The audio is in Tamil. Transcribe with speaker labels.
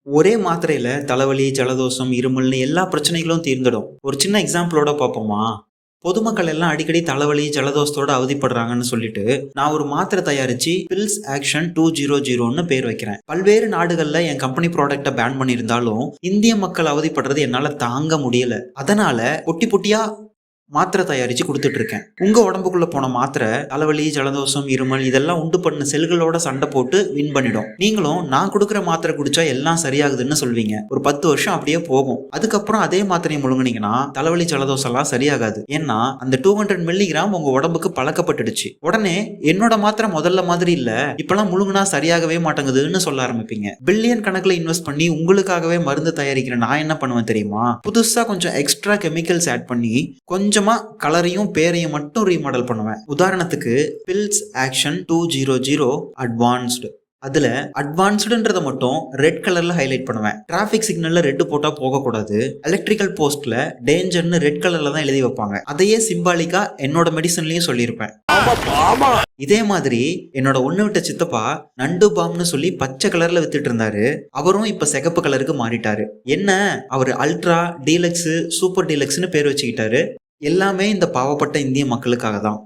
Speaker 1: ஒரே மாத்திரையில தலைவலி, ஜலதோஷம், இருமல்னு எல்லா பிரச்சனைகளும் தீர்ந்துடும். ஒரு சின்ன எக்ஸாம்பிளோட பார்ப்போமா? பொதுமக்கள் எல்லாம் அடிக்கடி தலைவலி, ஜலதோஷத்தோட அவதிப்படுறாங்கன்னு சொல்லிட்டு நான் ஒரு மாத்திரை தயாரிச்சு பில்ஸ் ஆக்ஷன் 200ன்னு பேர் வைக்கிறேன். பல்வேறு நாடுகள்ல என் கம்பெனி ப்ராடக்ட்டை பேன் பண்ணியிருந்தாலும் இந்திய மக்கள் அவதிப்படுறது என்னால தாங்க முடியல. அதனால பொட்டி பொட்டியா மாத்திரை தயாரிச்சு கொடுத்துட்டு இருக்கேன். உங்க உடம்புக்குள்ள போன மாத்திரை தலைவலி, ஜலதோஷம், இருமல் இதெல்லாம் உண்டு பண்ண செல்களோட சண்டை போட்டு வின் பண்ணிடும். நீங்களும் நான் கொடுக்குற மாத்திரை குடிச்சா எல்லாம் சரியாகுதுன்னு சொல்வீங்க. ஒரு 10 வருஷம் அப்படியே போகும். அதுக்கப்புறம் அதே மாத்திரையை முழுங்குனீங்கன்னா தலைவலி, ஜலதோஷம் எல்லாம் சரியாகாது. ஏன்னா அந்த 200 மில்லிகிராம் உங்க உடம்புக்கு பழக்கப்பட்டுடுச்சு. உடனே என்னோட மாத்திரை முதல்ல மாதிரி இல்ல, இப்பெல்லாம் முழுங்குனா சரியாகவே மாட்டேங்குதுன்னு சொல்ல ஆரம்பிப்பீங்க. பில்லியன் கணக்குல இன்வெஸ்ட் பண்ணி உங்களுக்காகவே மருந்து தயாரிக்கிற நான் என்ன பண்ணுவேன் தெரியுமா? புதுசா கொஞ்சம் எக்ஸ்ட்ரா கெமிக்கல்ஸ் ஆட் பண்ணி கொஞ்சமா கலரையும் பேரையும் மட்டும் ரீமாடல் பண்ணுவேன். உதாரணத்துக்கு பில்ஸ் ஆக்ஷன் 200 அட்வான்ஸ்டு. அதுல அட்வான்ஸ்டுன்றத மட்டும் ரெட் கலர்ல ஹைலைட் பண்ணுவேன். டிராபிக் சிக்னல்ல ரெட் போட்டா போகக்கூடாது. எலக்ட்ரிக்கல் போஸ்ட்ல டேஞ்சர்னு ரெட் கலர்ல தான் எழுதி வைப்பாங்க. அதையே சிம்பாலிக்கா என்னோட மெடிசன்லயும் சொல்லியிருப்பேன். இதே மாதிரி என்னோட ஒண்ணு விட்ட சித்தப்பா நண்டு பாம்னு சொல்லி பச்சை கலர்ல வித்துட்டு இருந்தாரு. அவரும் இப்ப சிகப்பு கலருக்கு மாறிட்டாரு. என்ன, அவரு அல்ட்ரா டீலக்ஸ், சூப்பர் டீலக்ஸ்னு பேர் வச்சுக்கிட்டாரு. எல்லாமே இந்த பாவப்பட்ட இந்திய மக்களுக்காக தான்.